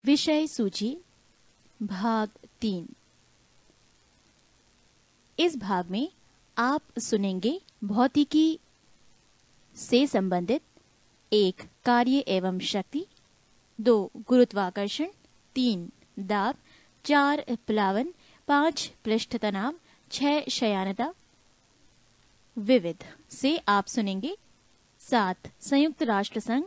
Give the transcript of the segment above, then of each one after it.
विषय सूची भाग 3। इस भाग में आप सुनेंगे भौतिकी से संबंधित 1 कार्य एवं शक्ति, 2 गुरुत्वाकर्षण, 3 दाब, 4 प्लावन, 5 पृष्ठ तनाव, 6 शयानता। विविध से आप सुनेंगे 7 संयुक्त राष्ट्र संघ,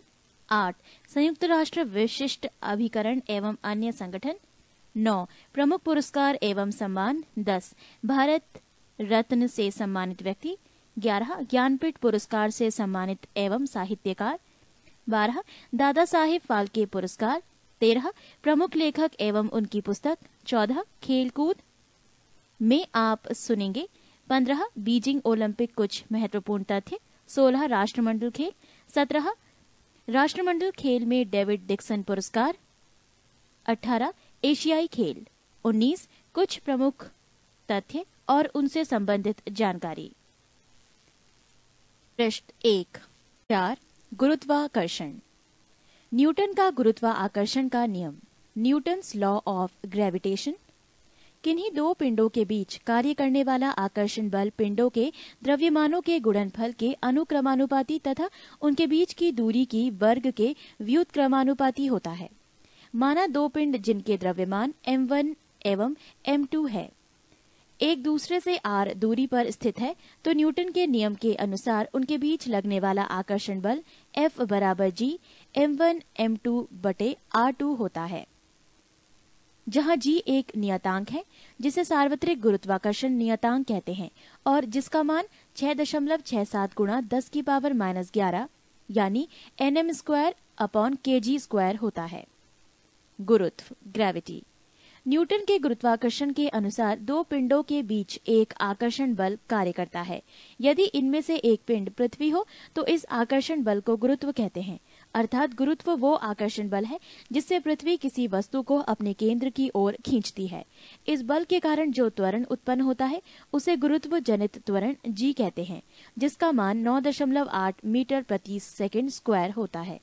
8 संयुक्त राष्ट्र विशिष्ट अभिकरण एवं अन्य संगठन, 9 प्रमुख पुरस्कार एवं सम्मान, 10 भारत रत्न से सम्मानित व्यक्ति, 11 ज्ञानपीठ पुरस्कार से सम्मानित एवं साहित्यकार, 12 दादा साहेब फाल्के पुरस्कार, 13 प्रमुख लेखक एवं उनकी पुस्तक, 14 खेलकूद में आप सुनेंगे 15 बीजिंग ओलंपिक कुछ महत्वपूर्ण तथ्य, 16 राष्ट्रमंडल खेल, 17 राष्ट्रमंडल खेल में डेविड डिक्सन पुरस्कार, 18 एशियाई खेल, 19 कुछ प्रमुख तथ्य और उनसे संबंधित जानकारी। पृष्ठ 1 4 गुरुत्वाकर्षण। न्यूटन का गुरुत्वाकर्षण का नियम, न्यूटन्स लॉ ऑफ ग्रेविटेशन। किन्हीं दो पिंडों के बीच कार्य करने वाला आकर्षण बल पिंडों के द्रव्यमानों के गुणनफल के अनुक्रमानुपाती तथा उनके बीच की दूरी की वर्ग के व्युत्क्रमानुपाती होता है। माना दो पिंड जिनके द्रव्यमान m1 एवं m2 है, एक दूसरे से r दूरी पर स्थित है, तो न्यूटन के नियम के अनुसार उनके बीच लगने वाला आकर्षण बल F बराबर G m1 m2 बटे r2 होता है, जहां G एक नियतांक है जिसे सार्वत्रिक गुरुत्वाकर्षण नियतांक कहते हैं और जिसका मान 6.67 गुणा 10 की पावर -11 यानी nm²/kg² होता है। गुरुत्व ग्रेविटी। न्यूटन के गुरुत्वाकर्षण के अनुसार दो पिंडों के बीच एक आकर्षण बल कार्य करता है। यदि इनमें से एक पिंड पृथ्वी हो तो इस आकर्षण बल को गुरुत्व कहते हैं, अर्थात गुरुत्व वो आकर्षण बल है जिससे पृथ्वी किसी वस्तु को अपने केंद्र की ओर खींचती है। इस बल के कारण जो त्वरण उत्पन्न होता है उसे गुरुत्व जनित त्वरण G कहते हैं, जिसका मान 9.8 मीटर प्रति सेकंड स्क्वायर होता है।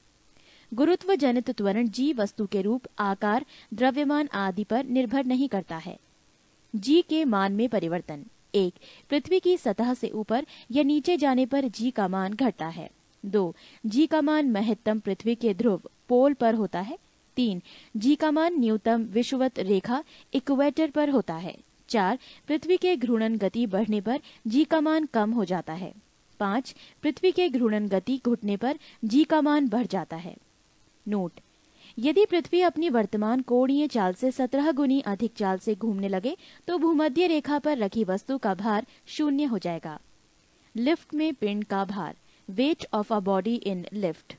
गुरुत्व जनित त्वरण G वस्तु के रूप, आकार, द्रव्यमान आदि पर निर्भर नहीं करता है। G के मान में परिवर्तन। 1 पृथ्वी की सतह से ऊपर या नीचे जाने पर G का मान घटता है। 2 G का मान महत्तम पृथ्वी के ध्रुव पोल पर होता है। 3 G का मान न्यूनतम विषुवत रेखा इक्वेटर पर होता है। 4 पृथ्वी के घूर्णन गति बढ़ने पर G का मान कम हो जाता है। 5 पृथ्वी के घूर्णन गति घटने पर G का मान बढ़ जाता है। नोट: यदि पृथ्वी अपनी वर्तमान कोणीय चाल से 17 गुनी अधिक चाल से घूमने लगे तो भूमध्य रेखा पर रखी वस्तु का भार 0 हो जाएगा। लिफ्ट में पिंड का भार, weight of a body in lift.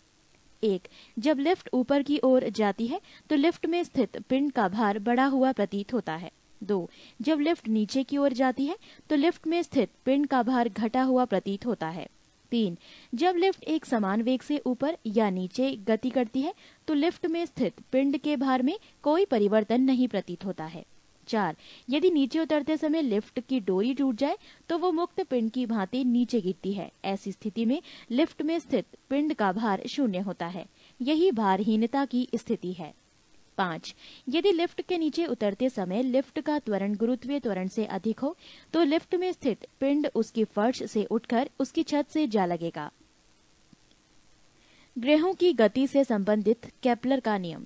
1 जब लिफ्ट ऊपर की ओर जाती है तो लिफ्ट में स्थित पिंड का भार बढ़ा हुआ प्रतीत होता है। 2 जब लिफ्ट नीचे की ओर जाती है तो लिफ्ट में स्थित पिंड का भार घटा हुआ प्रतीत होता है। 3 जब लिफ्ट एक समान वेग से ऊपर या नीचे गति करती है तो लिफ्ट में स्थित पिंड के भार में कोई परिवर्तन नहीं प्रतीत होता है। 4 यदि नीचे उतरते समय लिफ्ट की डोरी टूट जाए तो वो मुक्त पिंड की भांति नीचे गिरती है। ऐसी स्थिति में लिफ्ट में स्थित पिंड का भार 0 होता है। यही भारहीनता की स्थिति है। 5 यदि लिफ्ट के नीचे उतरते समय लिफ्ट का त्वरण गुरुत्वीय त्वरण से अधिक हो तो लिफ्ट में स्थित पिंड उसकी फर्श से उठकर उसकी छत से जा लगेगा। ग्रहों की गति से संबंधित केपलर का नियम।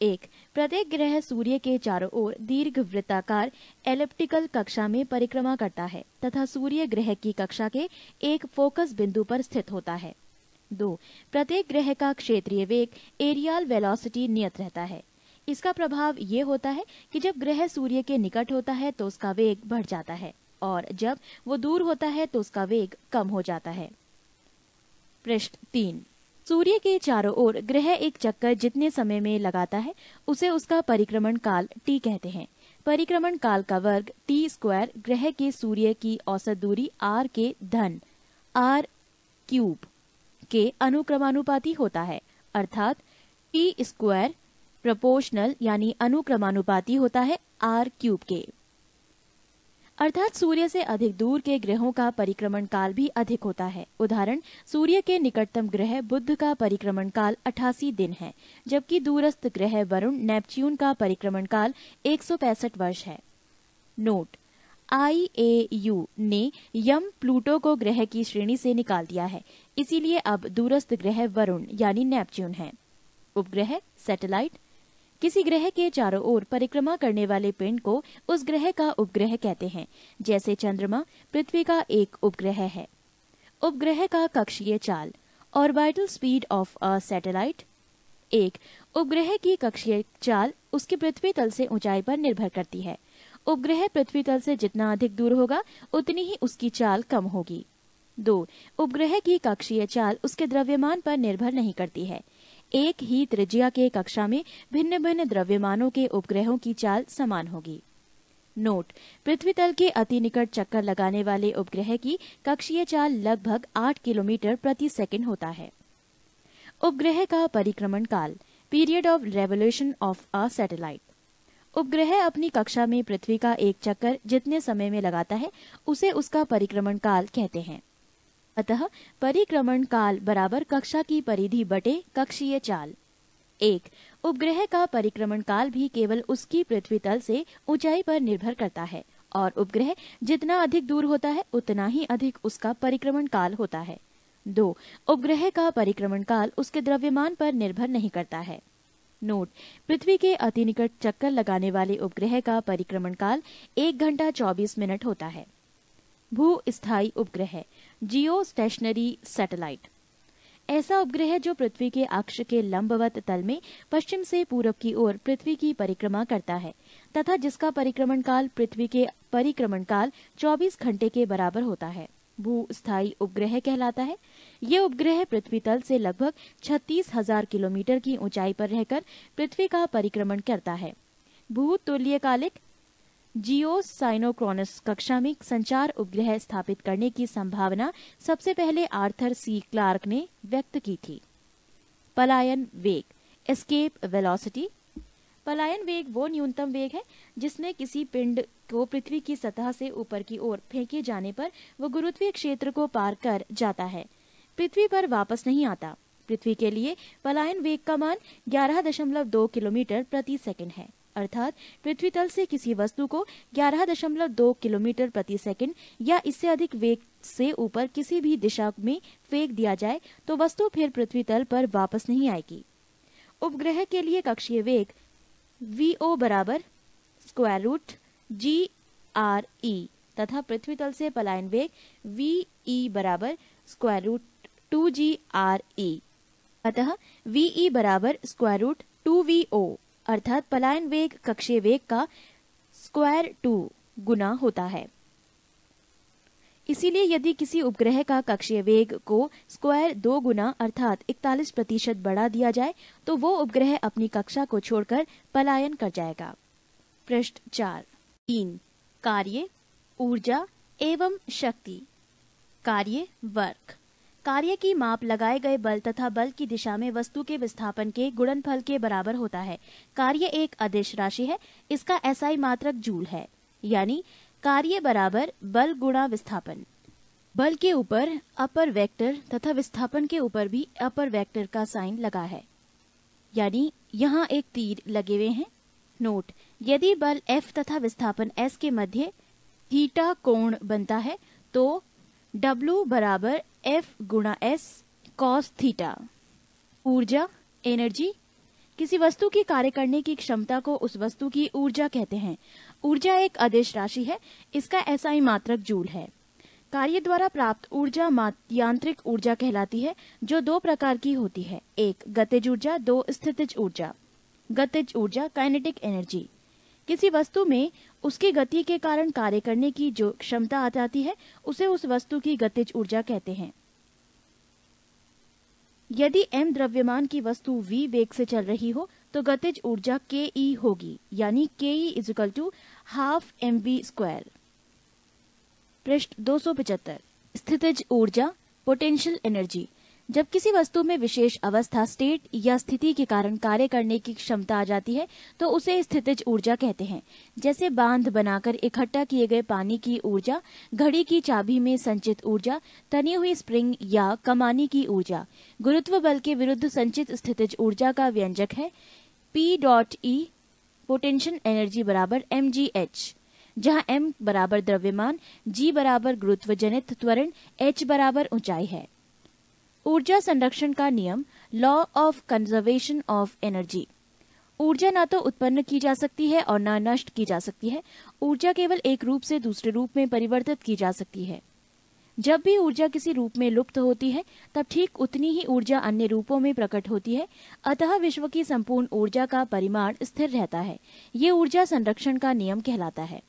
1 प्रत्येक ग्रह सूर्य के चारों ओर दीर्घ वृत्ताकार एलिप्टिकल कक्षा में परिक्रमा करता है तथा सूर्य ग्रह की कक्षा के एक फोकस बिंदु पर स्थित होता है। 2 प्रत्येक ग्रह का क्षेत्रीय वेग एरियल वेलोसिटी नियत रहता है। इसका प्रभाव ये होता है कि जब ग्रह सूर्य के निकट होता है तो उसका वेग बढ़ जाता है और जब वो दूर होता है तो उसका वेग कम हो जाता है। पृष्ठ 3 सूर्य के चारों ओर ग्रह एक चक्कर जितने समय में लगाता है उसे उसका परिक्रमण काल T कहते हैं। परिक्रमण काल का वर्ग T² ग्रह के सूर्य की औसत दूरी r के धन r³ के अनुक्रमानुपाती होता है, अर्थात T² प्रोपोर्शनल यानी अनुक्रमानुपाती होता है r³ के। अर्थात सूर्य से अधिक दूर के ग्रहों का परिक्रमण काल भी अधिक होता है। उदाहरण, सूर्य के निकटतम ग्रह बुध का परिक्रमण काल 88 दिन है, जबकि दूरस्थ ग्रह वरुण नेपच्यून का परिक्रमण काल 165 वर्ष है। नोट, IAU ने यम प्लूटो को ग्रह की श्रेणी से निकाल दिया है, इसीलिए अब दूरस्थ ग्रह वरुण यानी नेपच्यून है। उपग्रह, सैटेलाइट, किसी ग्रह के चारों ओर परिक्रमा करने वाले पिंड को उस ग्रह का उपग्रह कहते हैं। जैसे चंद्रमा पृथ्वी का एक उपग्रह है। उपग्रह का कक्षीय चाल, orbital speed of a satellite. एक उपग्रह की कक्षीय चाल उसकी पृथ्वी तल से ऊंचाई पर निर्भर करती है। उपग्रह पृथ्वी तल से जितना अधिक दूर होगा उतनी ही उसकी चाल कम होगी। 2. उपग्रह की कक्षीय चाल उसके द्रव्यमान पर निर्भर नहीं करती है। एक ही त्रिज्या के कक्षा में भिन्न भिन्न द्रव्यमानों के उपग्रहों की चाल समान होगी। नोट, पृथ्वी तल के अति निकट चक्कर लगाने वाले उपग्रह की कक्षीय चाल लगभग 8 किलोमीटर प्रति सेकंड होता है। उपग्रह का परिक्रमण काल, period of revolution of a satellite. उपग्रह अपनी कक्षा में पृथ्वी का एक चक्कर जितने समय में लगाता है उसे उसका परिक्रमण काल कहते हैं। अतः परिक्रमण काल बराबर कक्षा की परिधि बटे कक्षीय चाल। एक उपग्रह का परिक्रमण काल भी केवल उसकी पृथ्वी तल से ऊंचाई पर निर्भर करता है और उपग्रह जितना अधिक दूर होता है उतना ही अधिक उसका परिक्रमण काल होता है। 2. उपग्रह का परिक्रमण काल उसके द्रव्यमान पर निर्भर नहीं करता है। नोट, पृथ्वी के अति निकट चक्कर लगाने वाले उपग्रह का परिक्रमण काल 1 घंटा 24 मिनट होता है। भू-स्थायी उपग्रह, जियो स्टेशनरी सैटेलाइट, ऐसा उपग्रह जो पृथ्वी के अक्ष के लंबवत तल में पश्चिम से पूरब की ओर पृथ्वी की परिक्रमा करता है तथा जिसका परिक्रमण काल पृथ्वी के परिक्रमण काल 24 घंटे के बराबर होता है, भू-स्थायी उपग्रह कहलाता है। ये उपग्रह पृथ्वी तल से लगभग 36,000 किलोमीटर की ऊंचाई पर रहकर पृथ्वी का परिक्रमण करता है। भू-तुल्यकालिक जियोसाइनोक्रोनस कक्षा में संचार उपग्रह स्थापित करने की संभावना सबसे पहले आर्थर सी क्लार्क ने व्यक्त की थी। पलायन वेग, एस्केप वेलोसिटी। पलायन वेग वो न्यूनतम वेग है जिसमें किसी पिंड को पृथ्वी की सतह से ऊपर की ओर फेंके जाने पर वो गुरुत्वीय क्षेत्र को पार कर जाता है, पृथ्वी पर वापस नहीं आता। पृथ्वी के लिए पलायन वेग का मान 11.2 किलोमीटर प्रति सेकंड है। अर्थात पृथ्वी तल से किसी वस्तु को 11.2 किलोमीटर प्रति सेकंड या इससे अधिक वेग से ऊपर किसी भी दिशा में फेंक दिया जाए तो वस्तु फिर पृथ्वी तल पर वापस नहीं आएगी। उपग्रह के लिए कक्षीय वेग VO बराबर √GRE तथा पृथ्वी तल से पलायन वेग VE बराबर √2GRE। अतः VE बराबर √2VO अर्थात पलायन वेग कक्षीय वेग का √2 गुना होता है। इसीलिए यदि किसी उपग्रह का कक्षीय वेग को √2 गुना अर्थात 41% बढ़ा दिया जाए तो वो उपग्रह अपनी कक्षा को छोड़कर पलायन कर जाएगा। पृष्ठ 4। 3. कार्य, ऊर्जा एवं शक्ति। कार्य, वर्क। कार्य की माप लगाए गए बल तथा बल की दिशा में वस्तु के विस्थापन के गुणनफल के बराबर होता है। कार्य एक अदिश राशि है, इसका SI मात्रक जूल है, यानी कार्य बराबर बल गुणा विस्थापन। बल के ऊपर अपर वेक्टर तथा विस्थापन के ऊपर भी अपर वेक्टर का साइन लगा है, यानी यहाँ एक तीर लगे हुए हैं। नोट, यदि बल F तथा विस्थापन S के मध्य थीटा कोण बनता है तो W बराबर F गुणा S cos थीटा। ऊर्जा, एनर्जी, किसी वस्तु की कार्य करने की क्षमता को उस वस्तु की ऊर्जा कहते हैं। ऊर्जा एक अदिश राशि है, इसका SI मात्रक जूल है। कार्य द्वारा प्राप्त ऊर्जा यांत्रिक ऊर्जा कहलाती है, जो 2 प्रकार की होती है, एक गतिज ऊर्जा, 2 स्थितिज ऊर्जा। गतिज ऊर्जा काइनेटिक एनर्जी, किसी वस्तु में उसकी गति के कारण कार्य करने की जो क्षमता आ जाती है उसे उस वस्तु की गतिज ऊर्जा कहते हैं। यदि m द्रव्यमान की वस्तु v वेग से चल रही हो तो गतिज ऊर्जा ke होगी, यानी ke = ½ mv²। पृष्ठ 275। स्थितिज ऊर्जा, पोटेंशियल एनर्जी, जब किसी वस्तु में विशेष अवस्था स्टेट या स्थिति के कारण कार्य करने की क्षमता आ जाती है तो उसे स्थितिज ऊर्जा कहते हैं। जैसे बांध बनाकर इकट्ठा किए गए पानी की ऊर्जा, घड़ी की चाबी में संचित ऊर्जा, तनी हुई स्प्रिंग या कमानी की ऊर्जा। गुरुत्व बल के विरुद्ध संचित स्थितिज ऊर्जा का व्यंजक है P.E पोटेंशियल एनर्जी बराबर mgh, जहाँ m बराबर द्रव्यमान, g बराबर गुरुत्व जनित त्वरण, h बराबर ऊंचाई है। ऊर्जा संरक्षण का नियम, law of conservation of energy. ऊर्जा न तो उत्पन्न की जा सकती है और न नष्ट की जा सकती है। ऊर्जा केवल एक रूप से दूसरे रूप में परिवर्तित की जा सकती है। जब भी ऊर्जा किसी रूप में लुप्त होती है तब ठीक उतनी ही ऊर्जा अन्य रूपों में प्रकट होती है। अतः विश्व की संपूर्ण ऊर्जा का परिमाण स्थिर रहता है। ये ऊर्जा संरक्षण का नियम कहलाता है।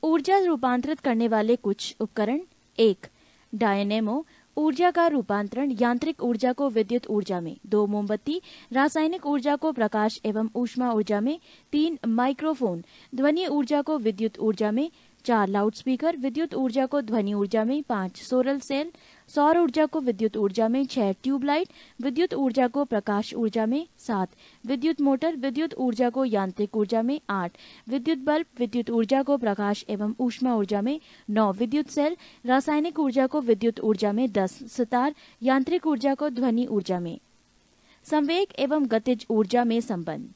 ऊर्जा रूपांतरित करने वाले कुछ उपकरण। 1. डायनेमो, ऊर्जा का रूपांतरण यांत्रिक ऊर्जा को विद्युत ऊर्जा में। 2. मोमबत्ती, रासायनिक ऊर्जा को प्रकाश एवं ऊष्मा ऊर्जा में। 3. माइक्रोफोन, ध्वनि ऊर्जा को विद्युत ऊर्जा में। 4. लाउडस्पीकर, विद्युत ऊर्जा को ध्वनि ऊर्जा में। 5. सोलर सेल, सौर ऊर्जा को विद्युत ऊर्जा में। 6. ट्यूबलाइट, विद्युत ऊर्जा को प्रकाश ऊर्जा में। 7. विद्युत मोटर, विद्युत ऊर्जा को यांत्रिक ऊर्जा में। 8. विद्युत बल्ब, विद्युत ऊर्जा को प्रकाश एवं ऊष्मा ऊर्जा में। 9. विद्युत सेल, रासायनिक ऊर्जा को विद्युत ऊर्जा में। 10. सितार, यांत्रिक ऊर्जा को ध्वनि ऊर्जा में। संवेग एवं गतिज ऊर्जा में संबंध।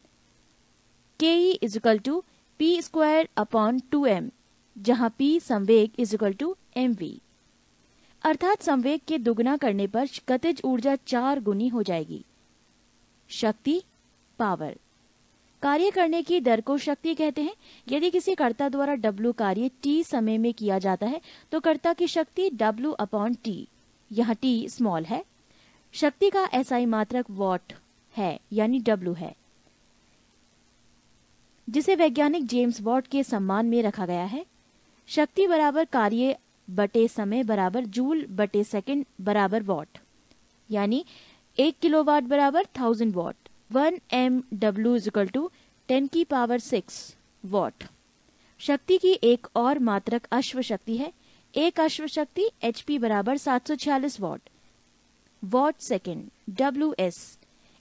Ke P²/2m, जहाँ P संवेग mv, अर्थात संवेग के दुगना करने पर गतिज ऊर्जा 4 गुनी हो जाएगी। शक्ति, पावर। कार्य करने की दर को शक्ति कहते हैं। यदि किसी कर्ता द्वारा W कार्य t समय में किया जाता है तो कर्ता की शक्ति W/t, यहाँ t स्मॉल है। शक्ति का SI मात्रक वॉट है, यानी W है, जिसे वैज्ञानिक जेम्स वॉट के सम्मान में रखा गया है। शक्ति बराबर कार्य बटे समय बराबर जूल बटे सेकंड बराबर वॉट, यानी 1 किलोवाट बराबर 1000 वॉट। 1 MW = 10⁶ what. शक्ति की एक और मात्रक अश्व शक्ति है। एक अश्व शक्ति HP बराबर 746 what. What second WS,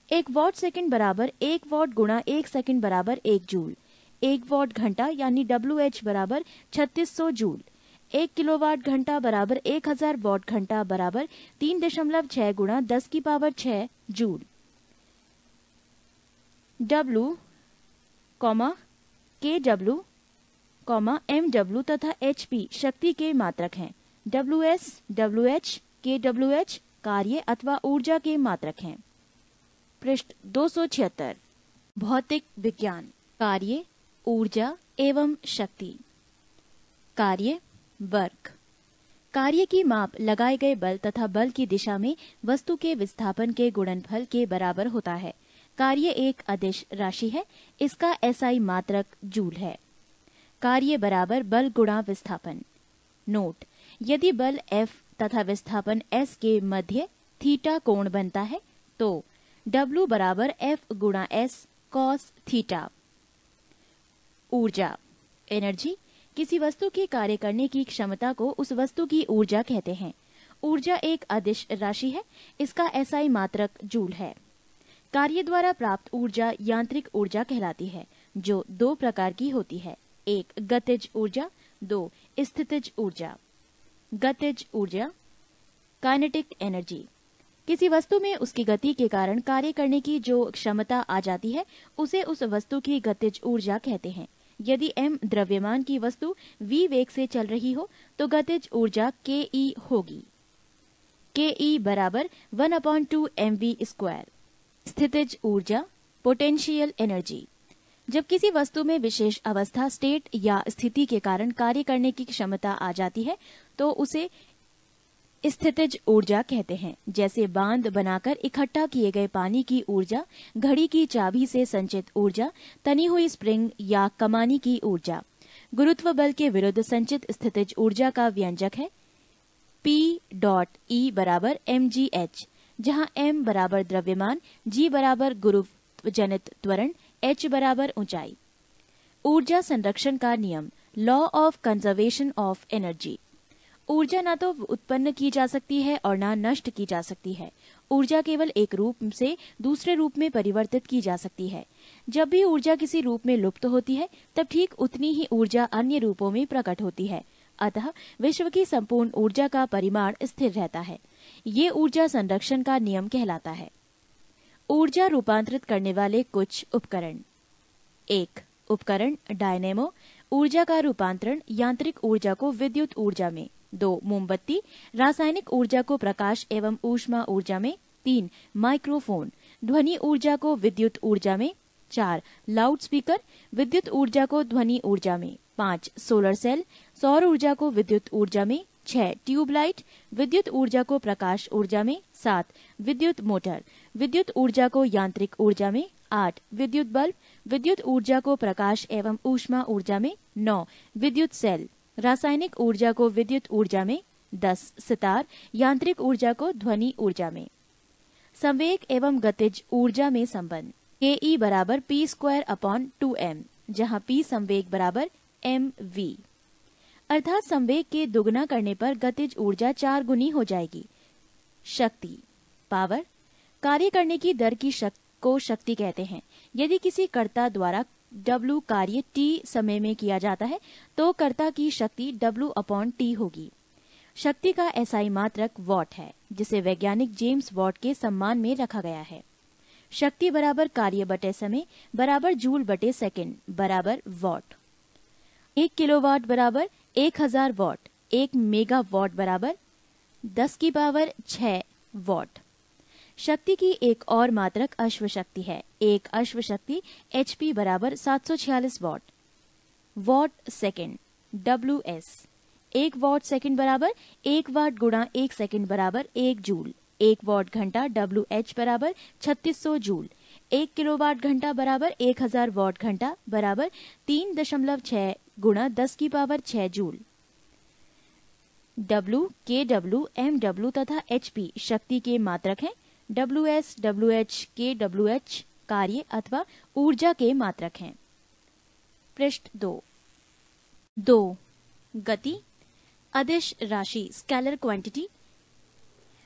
1 what second बराबर 1 वॉट गुणा 1 सेकंड बराबर 1 जूल। 1 वॉट घंटा यानी WH बराबर 3600 जूल। 1 किलोवाट घंटा बराबर 1000 वॉट घंटा बराबर 3.6 गुणा 10⁶ जूल। W, KW, MW तथा HP शक्ति के मात्रक हैं। WS, WH, KWH कार्य अथवा ऊर्जा के मात्रक हैं। पृष्ठ 276। भौतिक विज्ञान। कार्य, ऊर्जा एवं शक्ति। कार्य, वर्क। कार्य की माप लगाए गए बल तथा बल की दिशा में वस्तु के विस्थापन के गुणनफल के बराबर होता है। कार्य एक अदिश राशि है। इसका SI मात्रक जूल है। कार्य बराबर बल गुणा विस्थापन। नोट, यदि बल F तथा विस्थापन S के मध्य थीटा कोण बनता है तो W बराबर F गुणा S cos थीटा। ऊर्जा, एनर्जी, किसी वस्तु की कार्य करने की क्षमता को उस वस्तु की ऊर्जा कहते हैं। ऊर्जा एक अदिश राशि है। इसका SI मात्रक जूल है। कार्य द्वारा प्राप्त ऊर्जा यांत्रिक ऊर्जा कहलाती है, जो 2 प्रकार की होती है। 1 गतिज ऊर्जा, 2 स्थितिज ऊर्जा। गतिज ऊर्जा, काइनेटिक एनर्जी, किसी वस्तु में उसकी गति के कारण कार्य करने की जो क्षमता आ जाती है उसे उस वस्तु की गतिज ऊर्जा कहते हैं। यदि m द्रव्यमान की वस्तु v वेग से चल रही हो तो गतिज ऊर्जा Ke होगी। Ke बराबर 1/2 mv²। स्थितिज ऊर्जा, पोटेंशियल एनर्जी, जब किसी वस्तु में विशेष अवस्था स्टेट या स्थिति के कारण कार्य करने की क्षमता आ जाती है तो उसे स्थितिज ऊर्जा कहते हैं। जैसे बांध बनाकर इकट्ठा किए गए पानी की ऊर्जा, घड़ी की चाबी से संचित ऊर्जा, तनी हुई स्प्रिंग या कमानी की ऊर्जा। गुरुत्व बल के विरुद्ध संचित स्थितिज ऊर्जा का व्यंजक है P.E बराबर mgh, जहां m बराबर द्रव्यमान, g बराबर गुरुत्व जनित त्वरण, h बराबर ऊंचाई। ऊर्जा संरक्षण का नियम, law of conservation of energy. ऊर्जा ना तो उत्पन्न की जा सकती है और ना नष्ट की जा सकती है। ऊर्जा केवल एक रूप से दूसरे रूप में परिवर्तित की जा सकती है। जब भी ऊर्जा किसी रूप में लुप्त होती है तब ठीक उतनी ही ऊर्जा अन्य रूपों में प्रकट होती है। अतः विश्व की संपूर्ण ऊर्जा का परिमाण स्थिर रहता है। ये ऊर्जा संरक्षण का नियम कहलाता है। ऊर्जा रूपांतरित करने वाले कुछ उपकरण। 1. उपकरण डायनेमो, ऊर्जा का रूपांतरण यांत्रिक ऊर्जा को विद्युत ऊर्जा में। 2. मोमबत्ती, रासायनिक ऊर्जा को प्रकाश एवं ऊष्मा ऊर्जा में। 3. माइक्रोफोन, ध्वनि ऊर्जा को विद्युत ऊर्जा में। 4. लाउड स्पीकर, विद्युत ऊर्जा को ध्वनि ऊर्जा में। 5. सोलर सेल, सौर ऊर्जा को विद्युत ऊर्जा में। 6. ट्यूबलाइट, विद्युत ऊर्जा को प्रकाश ऊर्जा में। 7. विद्युत मोटर, विद्युत ऊर्जा को यांत्रिक ऊर्जा में। 8. विद्युत बल्ब, विद्युत ऊर्जा को प्रकाश एवं ऊष्मा ऊर्जा में। 9. विद्युत सेल, रासायनिक ऊर्जा को विद्युत ऊर्जा में। 10. सितार, यांत्रिक ऊर्जा को ध्वनि ऊर्जा में। संवेग एवं गतिज ऊर्जा में संबंध। ke बराबर p स्क्वायर अपॉन 2m, जहाँ p संवेग बराबर mv, अर्थात संवेग के दुगना करने पर गतिज ऊर्जा 4 गुनी हो जाएगी। शक्ति पावर, कार्य करने की दर की को शक्ति कहते हैं। यदि किसी कर्ता द्वारा W कार्य t समय में किया जाता है तो कर्ता की शक्ति W अपॉन t होगी। शक्ति का एसआई मात्रक वॉट है, जिसे वैज्ञानिक जेम्स वॉट के सम्मान में रखा गया है। शक्ति बराबर कार्य बटे समय बराबर जूल बटे सेकंड बराबर वॉट। 1 किलोवाट बराबर 1000 वॉट। 1 मेगावाट बराबर 10 की पावर 6 वॉट। शक्ति की एक और मात्रक अश्व शक्ति है। एक अश्व शक्ति HP बराबर 746 what. What second WS, 1 what second बराबर 1 वाट गुणा 1 सेकंड बराबर 1 जूल। 1 वॉट घंटा WH बराबर 3600 जूल। 1 किलोवाट घंटा बराबर 1000 वॉट घंटा बराबर 3.6 गुणा 10 की power 6 joule. W, KW, MW तथा HP शक्ति के मात्रक हैं। WS, WH, KWH कार्य अथवा ऊर्जा के मात्रक हैं। पृष्ठ 2 गति अदिश राशि स्केलर क्वांटिटी।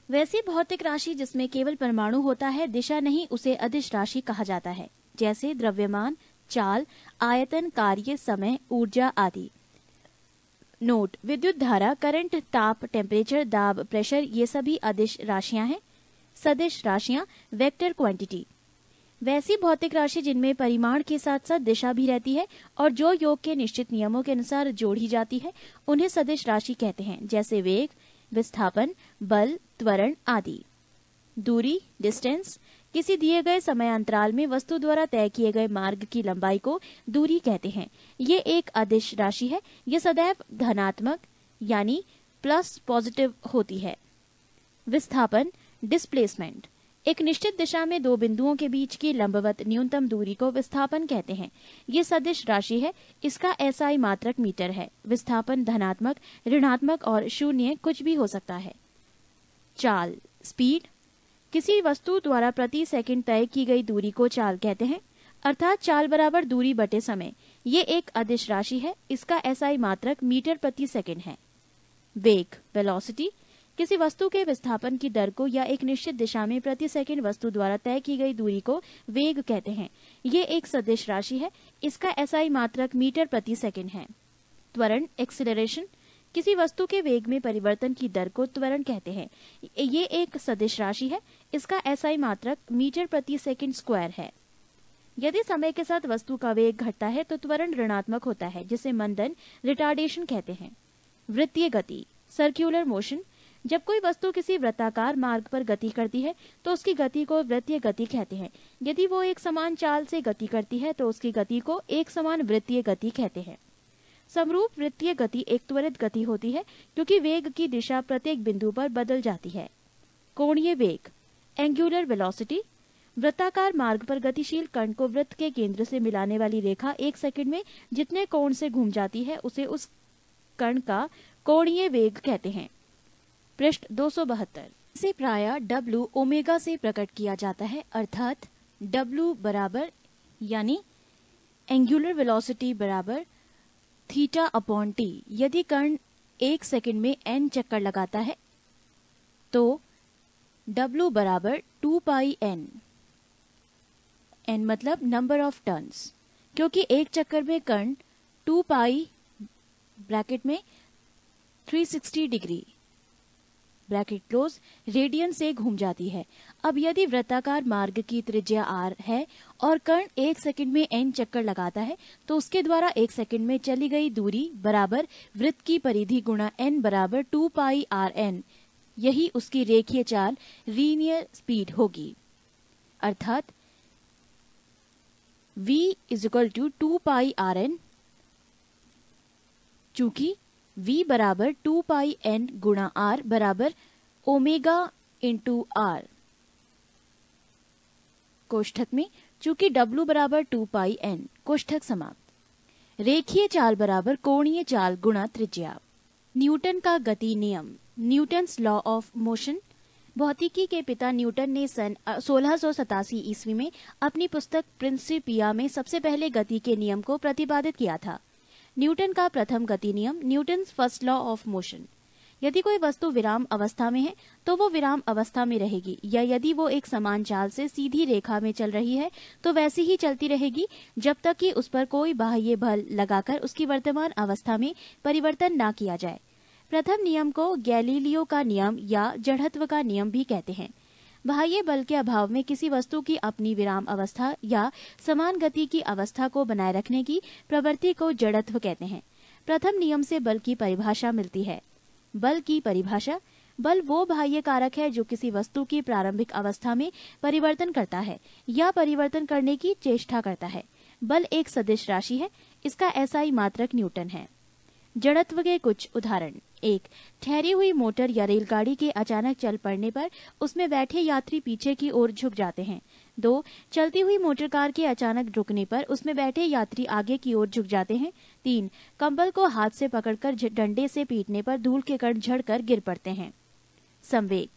वैसी भौतिक राशि जिसमें केवल परमाणु होता है दिशा नहीं, उसे अदिश राशि कहा जाता है, जैसे द्रव्यमान, चाल, आयतन, कार्य, समय, ऊर्जा आदि। नोट, विद्युत धारा, करंट, ताप, टेम्परेचर, दाब, प्रेशर ये सभी अदिश राशियां हैं। सदिश राशियां वेक्टर क्वांटिटी, वैसी भौतिक राशि जिनमें परिमाण के साथ साथ दिशा भी रहती है और जो योग के निश्चित नियमों के अनुसार जोड़ी जाती है, उन्हें सदिश राशि कहते हैं, जैसे वेग, विस्थापन, बल, त्वरण आदि। दूरी डिस्टेंस, किसी दिए गए समयांतराल में वस्तु द्वारा तय किए गए मार्ग की लंबाई को दूरी कहते हैं। ये एक अदिश राशि है। ये सदैव धनात्मक यानी प्लस पॉजिटिव होती है। विस्थापन डिस्प्लेसमेंट, एक निश्चित दिशा में दो बिंदुओं के बीच की लंबवत न्यूनतम दूरी को विस्थापन कहते हैं। ये सदिश राशि है। इसका एसआई मात्रक मीटर है। विस्थापन धनात्मक, ऋणात्मक और शून्य कुछ भी हो सकता है। चाल स्पीड, किसी वस्तु द्वारा प्रति सेकंड तय की गई दूरी को चाल कहते हैं, अर्थात चाल बराबर दूरी बटे समय। ये एक अदिश राशि है। इसका एसआई मात्रक मीटर प्रति सेकंड है। वेग वेलोसिटी, किसी वस्तु के विस्थापन की दर को या एक निश्चित दिशा में प्रति सेकंड वस्तु द्वारा तय की गई दूरी को वेग कहते हैं। ये एक सदिश राशि है। इसका एसआई मात्रक मीटर प्रति सेकंड है। त्वरण एक्सीलरेशन, किसी वस्तु के वेग में परिवर्तन की दर को त्वरण कहते हैं। ये एक सदिश राशि है। इसका एसआई मात्रक मीटर प्रति सेकंड स्क्वायर है। यदि समय के साथ वस्तु का वेग घटता है तो त्वरण ऋणात्मक होता है, जिसे मंदन रिटार्डेशन कहते हैं। वृत्तीय गति सर्क्यूलर मोशन, जब कोई वस्तु किसी वृत्ताकार मार्ग पर गति करती है तो उसकी गति को वृत्तीय गति कहते हैं। यदि वो एक समान चाल से गति करती है तो उसकी गति को एक समान वृत्तीय गति कहते हैं। समरूप वृत्तीय गति एक त्वरित गति होती है, क्योंकि वेग की दिशा प्रत्येक बिंदु पर बदल जाती है। कोणीय वेग एंगुलर वेलोसिटी, वृत्ताकार मार्ग पर गतिशील कण को वृत्त के केंद्र से मिलाने वाली रेखा एक सेकंड में जितने कोण से घूम जाती है उसे उस कण का कोणीय वेग कहते हैं। पृष्ठ 272 से प्रायः W ओमेगा से प्रकट किया जाता है, अर्थात W बराबर यानी एंगुलर वेलोसिटी बराबर थीटा अपॉन टी। यदि कण 1 सेकंड में n चक्कर लगाता है तो W बराबर 2 पाई n, n मतलब नंबर ऑफ टर्न्स, क्योंकि एक चक्कर में कर्ण 2 पाई ब्रैकेट में 360 डिग्री ब्रैकेट क्लोज रेडियन से घूम जाती है। अब यदि वृत्ताकार मार्ग की त्रिज्या r है और कर्ण 1 सेकंड में n चक्कर लगाता है तो उसके द्वारा 1 सेकंड में चली गई दूरी बराबर वृत्त की परिधि गुणा n बराबर 2 पाई r n, यही उसकी रेखीय चाल लीनियर स्पीड होगी। अर्थात v equal to 2 pi r n, चूंकि v बराबर 2 पाई n गुणा r बराबर ओमेगा इंटू r, कोष्ठक में चूंकि w बराबर 2 पाई n, कोष्ठक समाप्त। रेखीय चाल बराबर कोणीय चाल गुणा त्रिज्या। न्यूटन का गति नियम, न्यूटन्स लॉ ऑफ मोशन। भौतिकी के पिता न्यूटन ने सन 1687 ईस्वी में अपनी पुस्तक प्रिंसिपिया में सबसे पहले गति के नियम को प्रतिपादित किया था। न्यूटन का प्रथम गति नियम, Newton's first law of motion. यदि कोई वस्तु विराम अवस्था में है तो वो विराम अवस्था में रहेगी, या यदि वो एक समान चाल से सीधी रेखा में चल रही है तो वैसी ही चलती रहेगी जब तक कि उस पर कोई बाह्य बल लगाकर उसकी वर्तमान अवस्था में परिवर्तन ना किया जाए। प्रथम नियम को गैलीलियो का नियम या जड़त्व का नियम भी कहते हैं। बाह्य बल के अभाव में किसी वस्तु की अपनी विराम अवस्था या समान गति की अवस्था को बनाए रखने की प्रवृत्ति को जड़त्व कहते हैं। प्रथम नियम से बल की परिभाषा मिलती है। बल की परिभाषा, बल वो बाह्य कारक है जो किसी वस्तु की प्रारंभिक अवस्था में परिवर्तन करता है या परिवर्तन करने की चेष्टा करता है। बल एक सदिश राशि है, इसका एसआई मात्रक न्यूटन है। जड़त्व के कुछ उदाहरण: 1. ठहरी हुई मोटर या रेलगाड़ी के अचानक चल पड़ने पर उसमें बैठे यात्री पीछे की ओर झुक जाते हैं। 2. चलती हुई मोटर कार के अचानक रुकने पर उसमें बैठे यात्री आगे की ओर झुक जाते हैं। 3. कंबल को हाथ से पकड़कर डंडे से पीटने पर धूल के कण झड़कर गिर पड़ते हैं। संवेग,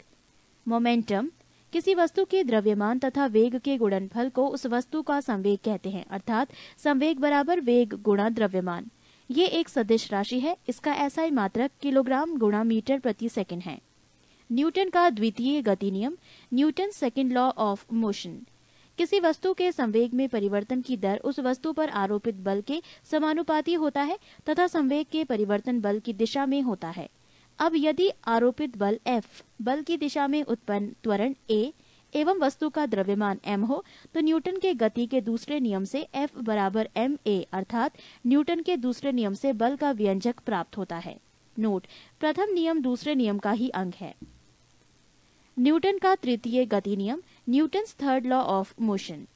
मोमेंटम, किसी वस्तु के द्रव्यमान तथा वेग के गुणनफल को उस वस्तु का संवेग कहते हैं, अर्थात संवेग बराबर वेग गुणा द्रव्यमान। ये एक सदिश राशि है, इसका एसआई मात्रक किलोग्राम गुणा मीटर प्रति सेकंड है। न्यूटन का द्वितीय गति नियम, Newton second law of motion. किसी वस्तु के संवेग में परिवर्तन की दर उस वस्तु पर आरोपित बल के समानुपाती होता है तथा संवेग के परिवर्तन बल की दिशा में होता है। अब यदि आरोपित बल F बल की दिशा में उत्पन्न त्वरण A एवं वस्तु का द्रव्यमान m हो तो न्यूटन के गति के दूसरे नियम से F बराबर ma अर्थात न्यूटन के दूसरे नियम से बल का व्यंजक प्राप्त होता है। नोट: प्रथम नियम दूसरे नियम का ही अंग है। न्यूटन का तृतीय गति नियम, Newton's third law of motion.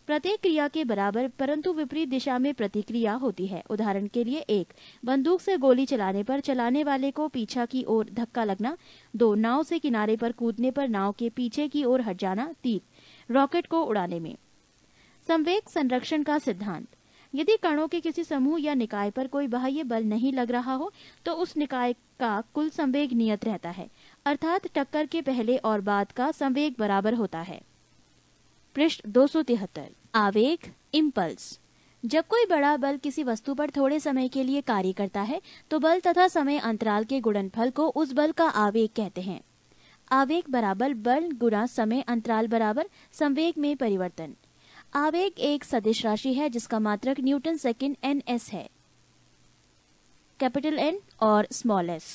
प्रत्येक क्रिया के बराबर परंतु विपरीत दिशा में प्रतिक्रिया होती है। उदाहरण के लिए: 1. बंदूक से गोली चलाने पर चलाने वाले को पीछा की ओर धक्का लगना। 2. नाव से किनारे पर कूदने पर नाव के पीछे की ओर हट जाना। 3. रॉकेट को उड़ाने में। संवेग संरक्षण का सिद्धांत: यदि कणों के किसी समूह या निकाय पर कोई बाह्य बल नहीं लग रहा हो तो उस निकाय का कुल संवेग नियत रहता है, अर्थात टक्कर के पहले और बाद का संवेग बराबर होता है। पृष्ठ 273। आवेग, इम्पल्स। जब कोई बड़ा बल किसी वस्तु पर थोड़े समय के लिए कार्य करता है तो बल तथा समय अंतराल के गुणनफल को उस बल का आवेग कहते हैं। आवेग बराबर बल गुणा समय अंतराल बराबर संवेग में परिवर्तन। आवेग एक सदिश राशि है जिसका मात्रक न्यूटन सेकंड ns है, कैपिटल N और स्मॉल s,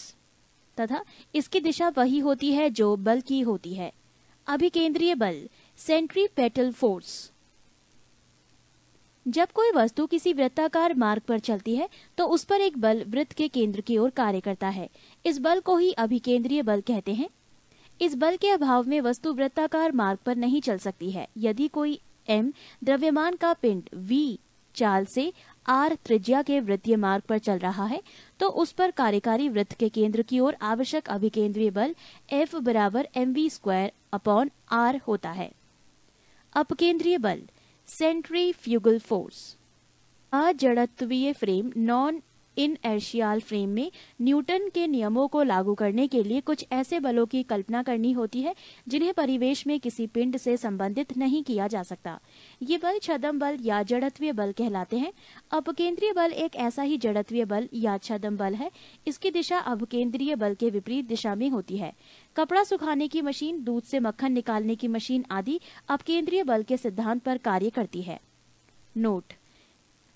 तथा इसकी दिशा वही होती है जो बल की होती है। अभिकेंद्रीय बल, सेंट्रीपेटल फोर्स। जब कोई वस्तु किसी वृत्ताकार मार्ग पर चलती है तो उस पर एक बल वृत्त के केंद्र की ओर कार्य करता है। इस बल को ही अभिकेंद्रीय बल कहते हैं। इस बल के अभाव में वस्तु वृत्ताकार मार्ग पर नहीं चल सकती है। यदि कोई m द्रव्यमान का पिंड v चाल से r त्रिज्या के वृत्तीय मार्ग पर चल रहा है तो उस पर कार्यकारी वृत्त के केंद्र की ओर आवश्यक अभिकेंद्रीय बल F बराबर mv² अपॉन r होता है। अपकेंद्रीय बल, सेंट्रीफ्यूगल फोर्स। अजड़त्वीय फ्रेम, नॉन इनर्शियल फ्रेम में न्यूटन के नियमों को लागू करने के लिए कुछ ऐसे बलों की कल्पना करनी होती है जिन्हें परिवेश में किसी पिंड से संबंधित नहीं किया जा सकता। ये बल छद्म बल या जड़त्वीय बल कहलाते हैं। अपकेंद्रीय बल एक ऐसा ही जड़त्वीय बल या छद्म बल है। इसकी दिशा अपकेंद्रीय बल के विपरीत दिशा में होती है। कपड़ा सुखाने की मशीन, दूध से मक्खन निकालने की मशीन आदि अपकेंद्रीय बल के सिद्धांत पर कार्य करती है। नोट: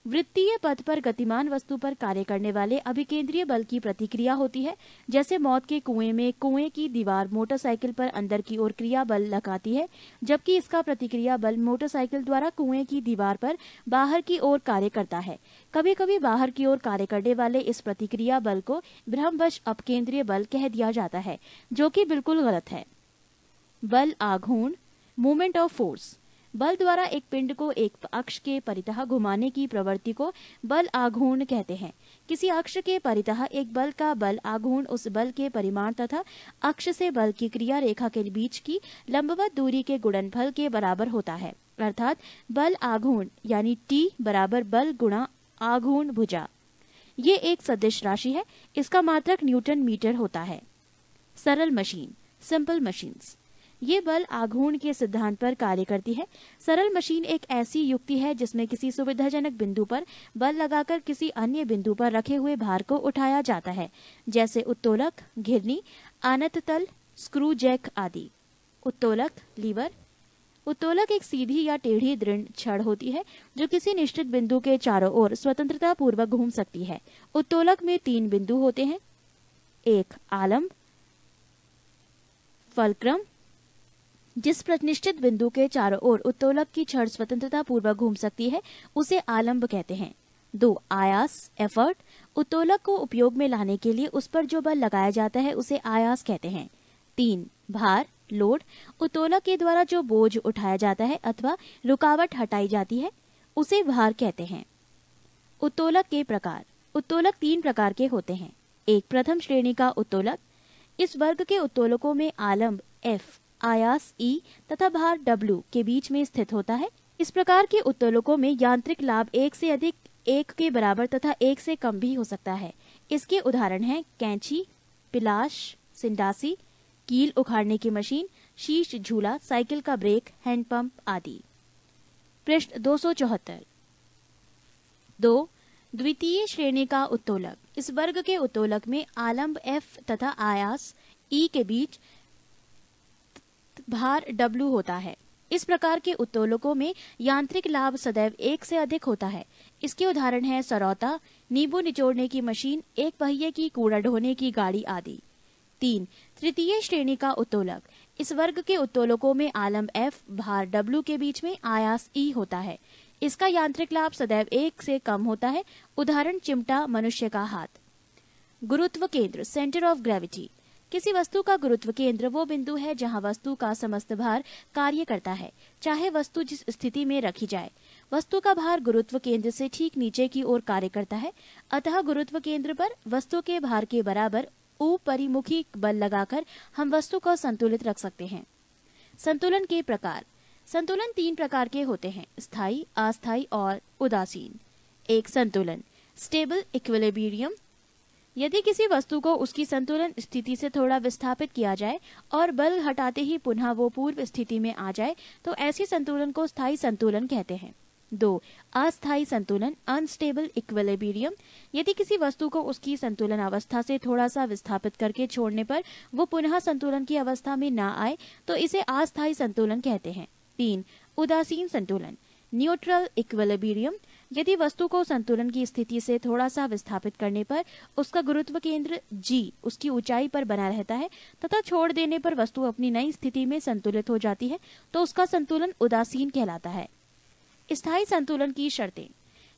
वृत्तीय पथ पर गतिमान वस्तु पर कार्य करने वाले अभिकेंद्रीय बल की प्रतिक्रिया होती है। जैसे मौत के कुएं में कुएं की दीवार मोटरसाइकिल पर अंदर की ओर क्रिया बल लगाती है, जबकि इसका प्रतिक्रिया बल मोटरसाइकिल द्वारा कुएं की दीवार पर बाहर की ओर कार्य करता है। कभी कभी बाहर की ओर कार्य करने वाले इस प्रतिक्रिया बल को भ्रमवश अपकेंद्रीय बल कह दिया जाता है, जो कि बिल्कुल गलत है। बल आघूर्ण, मूवमेंट ऑफ फोर्स। बल द्वारा एक पिंड को एक अक्ष के परितः घुमाने की प्रवृत्ति को बल आघूर्ण कहते हैं। किसी अक्ष के परितः एक बल का बल आघूर्ण उस बल के परिमाण तथा अक्ष से बल की क्रिया रेखा के बीच की लंबवत दूरी के गुणनफल के बराबर होता है। अर्थात बल आघूर्ण यानी T बराबर बल गुणा आघूर्ण भुजा। ये एक सदिश राशि है। इसका मात्रक न्यूटन मीटर होता है। सरल मशीन, सिंपल मशीन्स। ये बल आघूर्ण के सिद्धांत पर कार्य करती है। सरल मशीन एक ऐसी युक्ति है जिसमें किसी सुविधाजनक बिंदु पर बल लगाकर किसी अन्य बिंदु पर रखे हुए भार को उठाया जाता है, जैसे उत्तोलक, घिरनी, आनत तल, स्क्रू जैक आदि। उत्तोलक, लीवर। उत्तोलक एक सीधी या टेढ़ी दृढ़ छड़ होती है जो किसी निश्चित बिंदु के चारों ओर स्वतंत्रता पूर्वक घूम सकती है। उत्तोलक में 3 बिंदु होते हैं। एक आलंब, फलक्रम, जिस प्रतिनिश्चित बिंदु के चारों ओर उत्तोलक की छड़ स्वतंत्रता पूर्वक घूम सकती है उसे आलंब कहते हैं। 2 आयास, एफर्ट। उत्तोलक को उपयोग में लाने के लिए उस पर जो बल लगाया जाता है उसे आयास कहते हैं। 3 भार, लोड। उत्तोलक के द्वारा जो बोझ उठाया जाता है अथवा रुकावट हटाई जाती है उसे भार कहते हैं। उत्तोलक के प्रकार। उत्तोलक 3 प्रकार के होते हैं। एक प्रथम श्रेणी का उत्तोलक। इस वर्ग के उत्तोलकों में आलंब F, आयास E तथा भार W के बीच में स्थित होता है। इस प्रकार के उत्तोलकों में यांत्रिक लाभ 1 से अधिक, 1 के बराबर तथा 1 से कम भी हो सकता है। इसके उदाहरण हैं कैंची, पिलाश, सिंडासी, कील उखाड़ने की मशीन, शीश झूला, साइकिल का ब्रेक, हैंडपंप आदि। पृष्ठ 274। 2 द्वितीय श्रेणी का उत्तोलक। इस वर्ग के उत्तोलक में आलंब F तथा आयास E के बीच भार W होता है। इस प्रकार के उत्तोलकों में यांत्रिक लाभ सदैव 1 से अधिक होता है। इसके उदाहरण हैं सरौता, नींबू निचोड़ने की मशीन, एक पहिए की कूड़ा ढोने की गाड़ी आदि। 3 तृतीय श्रेणी का उत्तोलक। इस वर्ग के उत्तोलकों में आलंब F, भार W के बीच में आयास E होता है। इसका यांत्रिक लाभ सदैव 1 से कम होता है। उदाहरण चिमटा, मनुष्य का हाथ। गुरुत्व केंद्र, सेंटर ऑफ ग्रेविटी। किसी वस्तु का गुरुत्व केंद्र वो बिंदु है जहां वस्तु का समस्त भार कार्य करता है, चाहे वस्तु जिस स्थिति में रखी जाए। वस्तु का भार गुरुत्व केंद्र से ठीक नीचे की ओर कार्य करता है। अतः गुरुत्व केंद्र पर वस्तु के भार के बराबर ऊपरिमुखी बल लगाकर हम वस्तु को संतुलित रख सकते हैं। संतुलन के प्रकार। संतुलन 3 प्रकार के होते हैं, स्थायी, अस्थायी और उदासीन। एक संतुलन, स्टेबल इक्विलिब्रियम। यदि किसी वस्तु को उसकी संतुलन स्थिति से थोड़ा विस्थापित किया जाए और बल हटाते ही पुनः वो पूर्व स्थिति में आ जाए तो ऐसी संतुलन को स्थायी संतुलन कहते हैं। 2 अस्थायी संतुलन, अनस्टेबल इक्विलिब्रियम। यदि किसी वस्तु को उसकी संतुलन अवस्था से थोड़ा सा विस्थापित करके छोड़ने पर वो पुनः संतुलन की अवस्था में न आए तो इसे अस्थायी संतुलन कहते हैं। 3 उदासीन संतुलन, न्यूट्रल इक्विलिब्रियम। यदि वस्तु को संतुलन की स्थिति से थोड़ा सा विस्थापित करने पर उसका गुरुत्व केंद्र G उसकी ऊंचाई पर बना रहता है तथा छोड़ देने पर वस्तु अपनी नई स्थिति में संतुलित हो जाती है तो उसका संतुलन उदासीन कहलाता है। स्थायी संतुलन की शर्तें।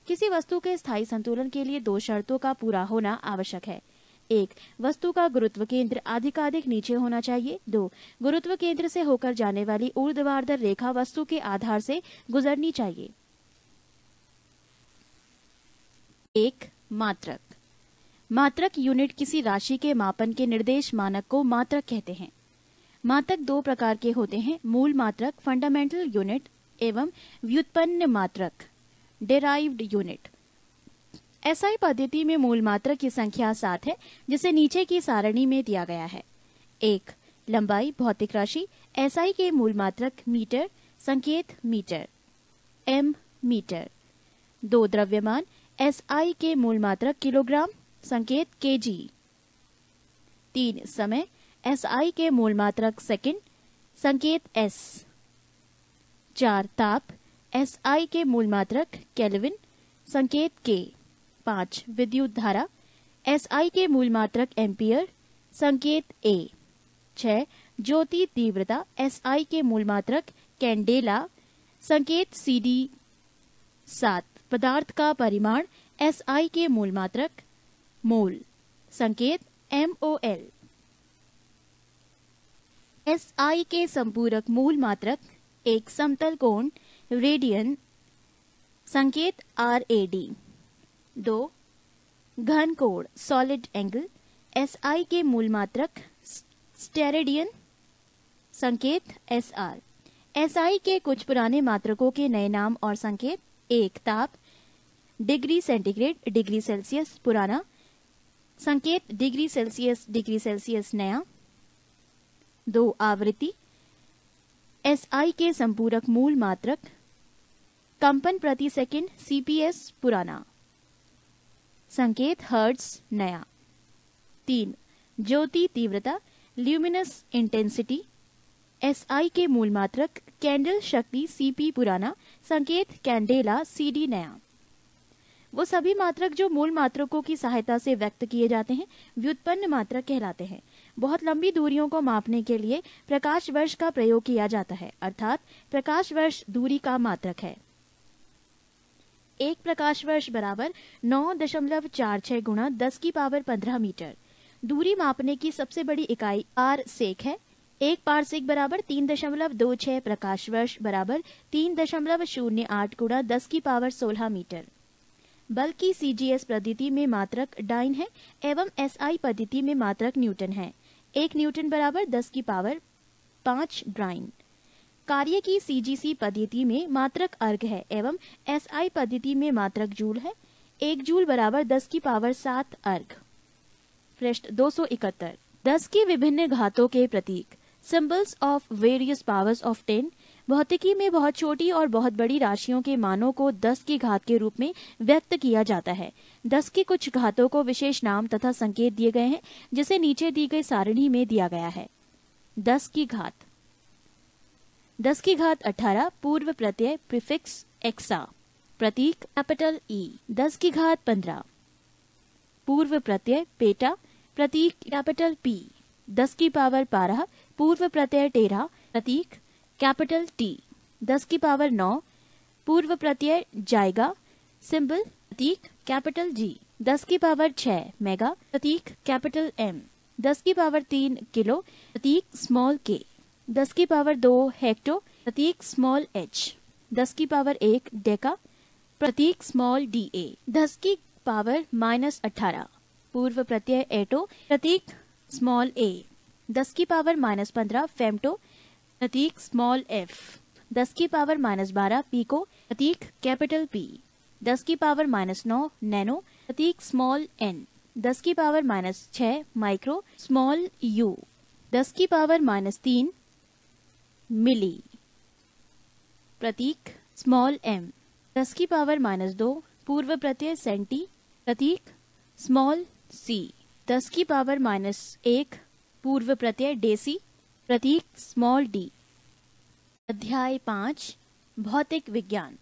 किसी वस्तु के स्थायी संतुलन के लिए 2 शर्तों का पूरा होना आवश्यक है। 1 वस्तु का गुरुत्व केंद्र अधिकाधिक नीचे होना चाहिए। 2 गुरुत्व केंद्र से होकर जाने वाली ऊर्ध्वाधर रेखा वस्तु के आधार से गुजरनी चाहिए। 1 मात्रक। मात्रक यूनिट किसी राशि के मापन के निर्देश मानक को मात्रक कहते हैं। मात्रक 2 प्रकार के होते हैं, मूल मात्रक, फंडामेंटल यूनिट एवं व्युत्पन्न मात्रक, डेराइव्ड यूनिट। एसआई पद्धति में मूल मात्रक की संख्या 7 है, जिसे नीचे की सारणी में दिया गया है। 1. लंबाई भौतिक राशि एसआई के मूल मात्रक मीटर, संकेत मीटर, एम मीटर। 2. द्रव्यमान एसआई के मूल मात्रक किलोग्राम, संकेत केजी। 3. समय एसआई के मूल मात्रक सेकंड, संकेत एस। 4. ताप एसआई के मूल मात्रक केल्विन, संकेत के। 5. विद्युत धारा एसआई के मूल मात्रक एम्पियर, संकेत ए। 6. ज्योति तीव्रता एसआई के मूल मात्रक कैंडेला, संकेत सीडी। 7. पदार्थ का परिमाण एसआई के मूल मात्रक मोल, संकेत एमओएल। एसआई के संपूरक मूल मात्रक एक समतल कोण रेडियन, संकेत आरएडी। 2. घन कोण सॉलिड एंगल एसआई के मूल मात्रक स्टेरेडियन, संकेत एसआर। एसआई के कुछ पुराने मात्रकों के नए नाम और संकेत। 1. ताप डिग्री सेंटीग्रेड डिग्री सेल्सियस पुराना, संकेत डिग्री सेल्सियस नया। 2. आवृत्ति एसआई के संपूरक मूल मात्रक कंपन प्रति सेकंड सीपीएस पुराना, संकेत हर्ट्ज नया। 3. ज्योति तीव्रता ल्यूमिनस इंटेंसिटी एसआई के मूल मात्रक कैंडल शक्ति सीपी पुराना, संकेत कैंडेला सीडी नया। वो सभी मात्रक जो मूल मात्रकों की सहायता से व्यक्त किए जाते हैं व्युत्पन्न मात्रक कहलाते हैं। बहुत लंबी दूरियों को मापने के लिए प्रकाश वर्ष का प्रयोग किया जाता है, अर्थात प्रकाश वर्ष दूरी का मात्रक है। 1 प्रकाश वर्ष बराबर 9.46 गुणा 10 की पावर 15 मीटर। दूरी मापने की सबसे बड़ी इकाई पारसेक है। 1 पारसेक बराबर 3.26 प्रकाश वर्ष बराबर 3.08 गुणा 10 की पावर 16 मीटर। बल की सीजीएस पद्धति में मात्रक डाइन है एवं एसआई पद्धति में मात्रक न्यूटन है। 1 न्यूटन बराबर 10 की पावर 5 डाइन। कार्य की सीजीसी पद्धति में मात्रक अर्ग है एवं एसआई पद्धति में मात्रक जूल है। 1 जूल बराबर 10 की पावर 7 अर्ग। पृष्ठ 271। 10 की विभिन्न घातों के प्रतीक symbols of various powers of 10। भौतिकी में बहुत छोटी और बहुत बड़ी राशियों के मानों को 10 की घात के रूप में व्यक्त किया जाता है। 10 की कुछ घातों को विशेष नाम तथा संकेत दिए गए हैं, जिसे नीचे दी गई सारणी में दिया गया है। 10 की घात 10 की घात 18 पूर्व प्रत्यय प्रीफिक्स एक्सा, प्रतीक कैपिटल ई। 10 की घात 15 पूर्व प्रत्यय पेटा, प्रतीक कैपिटल पी। 10 की पावर 12 पूर्व प्रत्यय टेरा, प्रतीक कैपिटल टी। 10 की पावर 9 पूर्व प्रत्यय जाएगा, सिंबल प्रतीक कैपिटल जी। 10 की पावर 6 मेगा, प्रतीक कैपिटल एम। 10 की पावर 3 किलो, प्रतीक स्मॉल के। 10 की पावर 2 हेक्टो, प्रतीक स्मॉल एच। 10 की पावर 1 डेका, प्रतीक स्मॉल डी ए। 10 की पावर -18 पूर्व प्रत्यय एटो, प्रतीक स्मॉल ए। 10 की पावर -15 फेम्टो, प्रतीक स्मॉल एफ। 10 की पावर -12 पीको, प्रतीक कैपिटल पी। 10 की पावर -9 नैनो, प्रतीक स्मॉल एन। 10 की पावर -6 माइक्रो, स्मॉल यू। 10 की पावर -3 मिली, प्रतीक स्मॉल एम। 10 की पावर -2 पूर्व प्रत्यय सेंटी, प्रतीक स्मॉल सी। 10 की पावर -1 पूर्व प्रत्यय डेसी, प्रतीक स्मॉल डी। अध्याय 5 भौतिक विज्ञान।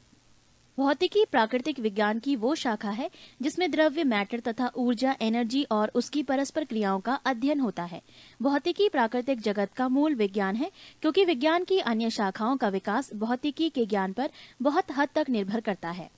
भौतिकी प्राकृतिक विज्ञान की वो शाखा है जिसमें द्रव्य मैटर तथा ऊर्जा एनर्जी और उसकी परस्पर क्रियाओं का अध्ययन होता है। भौतिकी प्राकृतिक जगत का मूल विज्ञान है, क्योंकि विज्ञान की अन्य शाखाओं का विकास भौतिकी के ज्ञान पर बहुत हद तक निर्भर करता है।